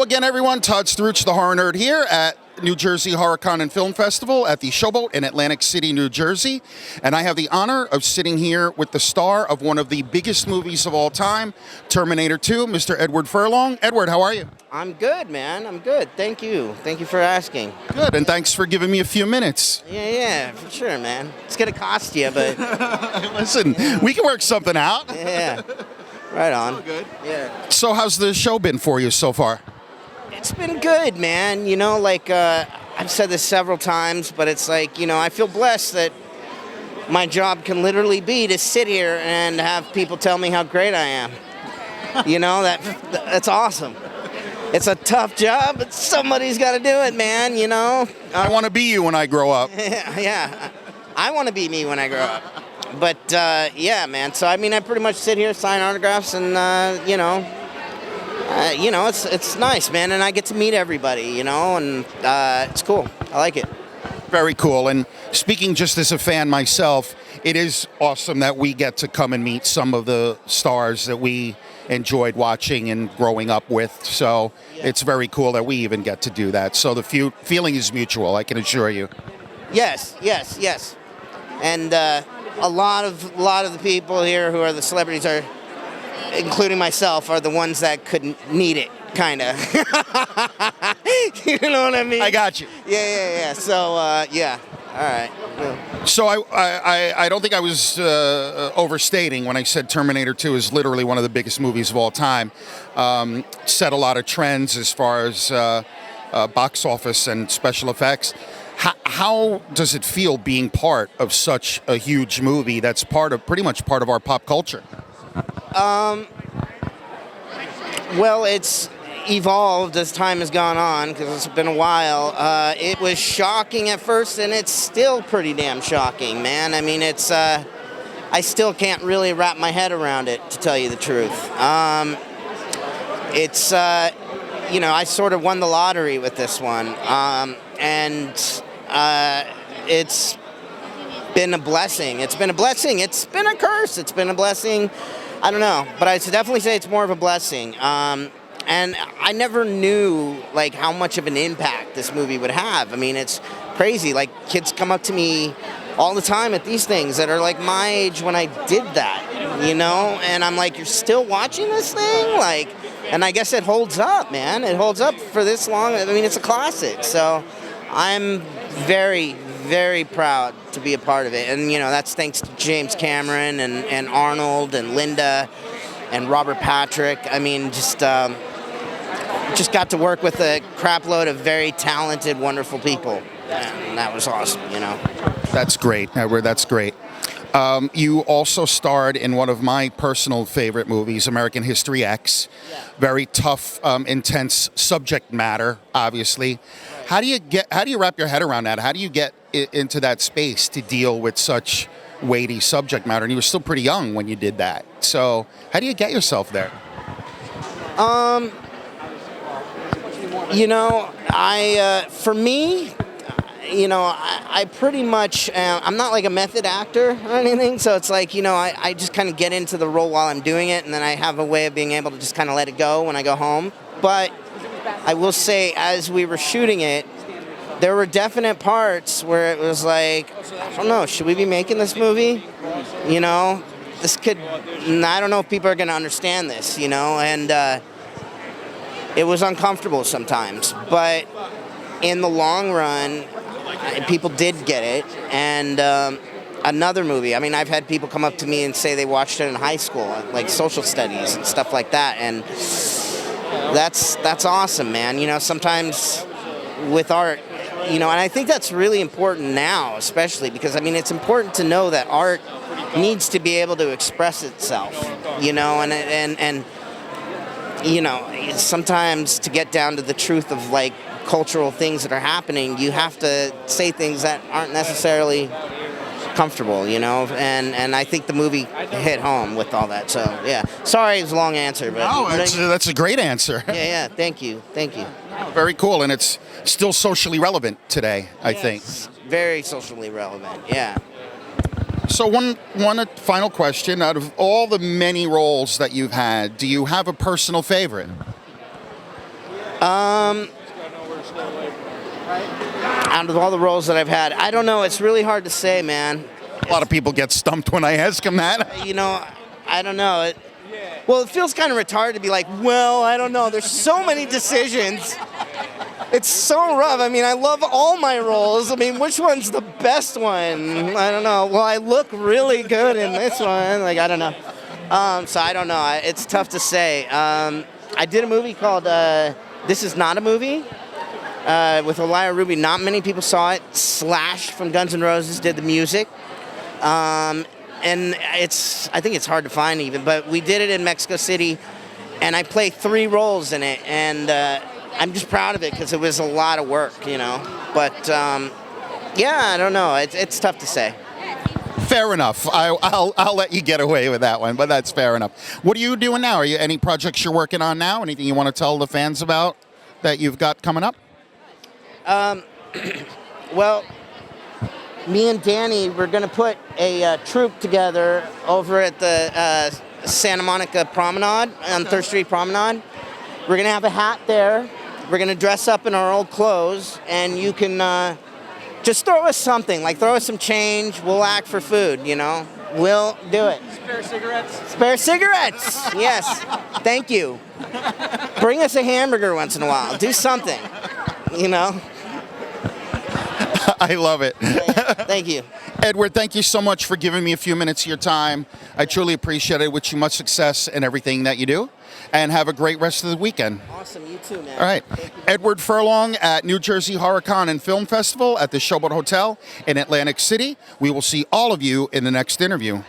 again, everyone. Todd Struch, the Horror Nerd, here at New Jersey HorrorCon and Film Festival at the Showboat in Atlantic City, New Jersey. And I have the honor of sitting here with the star of one of the biggest movies of all time, Terminator II, Mr. Edward Furlong. Edward, how are you? I'm good, man. I'm good. Thank you. Thank you for asking. Good, and thanks for giving me a few minutes. Yeah, for sure, man. It's going to cost you, but... Listen, we can work something out. Yeah, right on. Good. Yeah. So how's the show been for you so far? It's been good, man. You know, like, I've said this several times, but it's like, you know, I feel blessed that my job can literally be to sit here and have people tell me how great I am. You know, that's awesome. It's a tough job, but somebody's got to do it, man, you know? I want to be you when I grow up. Yeah. I want to be me when I grow up. But, yeah, man. So, I mean, I pretty much sit here, sign autographs, and, it's nice, man, and I get to meet everybody, you know, and it's cool. I like it. Very cool. And speaking just as a fan myself, it is awesome that we get to come and meet some of the stars that we enjoyed watching and growing up with. So It's very cool that we even get to do that. So the feeling is mutual, I can assure you. Yes. And a lot of the people here who are the celebrities are, including myself, are the ones that couldn't need it, kind of. You know what I mean? I got you. Yeah. So, yeah. All right. Yeah. So I don't think I was overstating when I said Terminator 2 is literally one of the biggest movies of all time. Set a lot of trends as far as box office and special effects. How does it feel being part of such a huge movie that's pretty much part of our pop culture? Well, it's evolved as time has gone on, because it's been a while. It was shocking at first, and it's still pretty damn shocking, man. I mean, it's I still can't really wrap my head around it, to tell you the truth. It's I sort of won the lottery with this one, and it's been a blessing. It's been a blessing. It's been a curse. It's been a blessing. I don't know, but I'd definitely say it's more of a blessing. And I never knew, like, how much of an impact this movie would have. I mean, it's crazy. Like, kids come up to me all the time at these things that are, like, my age when I did that, you know? And I'm like, you're still watching this thing? Like, and I guess it holds up, man. It holds up for this long. I mean, it's a classic. So I'm very, very proud to be a part of it. And, you know, that's thanks to James Cameron and Arnold and Linda and Robert Patrick. I mean, just got to work with a crap load of very talented, wonderful people. And that was awesome, you know. That's great, Edward. That's great. You also starred in one of my personal favorite movies, American History X. Yeah. Very tough, intense subject matter, obviously. How do you wrap your head around that? How do you get into that space to deal with such weighty subject matter? And you were still pretty young when you did that. So how do you get yourself there? For me, I pretty much, I'm not like a method actor or anything, so it's like, I just kind of get into the role while I'm doing it, and then I have a way of being able to just kind of let it go when I go home. But I will say, as we were shooting it, there were definite parts where it was like, I don't know, should we be making this movie? You know, I don't know if people are going to understand this, and it was uncomfortable sometimes. But in the long run, people did get it. And another movie, I mean, I've had people come up to me and say they watched it in high school, like social studies and stuff like that. And that's awesome, man. Sometimes with art, and I think that's really important now, especially because, I mean, it's important to know that art needs to be able to express itself, and sometimes to get down to the truth of, like, cultural things that are happening, you have to say things that aren't necessarily comfortable, and I think the movie hit home with all that. So, yeah. Sorry, it's a long answer, but... No, that's a great answer. Yeah, thank you. Very cool, and it's still socially relevant today, I think. Very socially relevant, yeah. So one final question. Out of all the many roles that you've had, do you have a personal favorite? Out of all the roles that I've had, I don't know. It's really hard to say, man. A lot of people get stumped when I ask them that. You know, I don't know. Well, it feels kind of retarded to be like, well, I don't know. There's so many decisions. It's so rough. I mean, I love all my roles. I mean, which one's the best one? I don't know. Well, I look really good in this one. Like, I don't know. So I don't know. It's tough to say. I did a movie called This Is Not a Movie with Elia Ruby. Not many people saw it. Slash from Guns N' Roses did the music. And I think it's hard to find even, but we did it in Mexico City, and I played 3 roles in it, and I'm just proud of it because it was a lot of work, you know. But yeah, I don't know. It's tough to say. Fair enough. I'll let you get away with that one, but that's fair enough. What are you doing now? Are you any projects you're working on now? Anything you want to tell the fans about that you've got coming up? Well, me and Danny, we're going to put a troupe together over at the Santa Monica Promenade, on 3rd Street Promenade. We're going to have a hat there. We're going to dress up in our old clothes, and you can just throw us something, like throw us some change. We'll act for food, you know. We'll do it. Spare cigarettes? Spare cigarettes, yes. Thank you. Bring us a hamburger once in a while. Do something, you know. I love it. Thank you. Edward, thank you so much for giving me a few minutes of your time. I truly appreciate it. Wish you much success in everything that you do. And have a great rest of the weekend. Awesome. You too, man. All right. Edward Furlong at New Jersey HorrorCon and Film Festival at the Showboat Hotel in Atlantic City. We will see all of you in the next interview.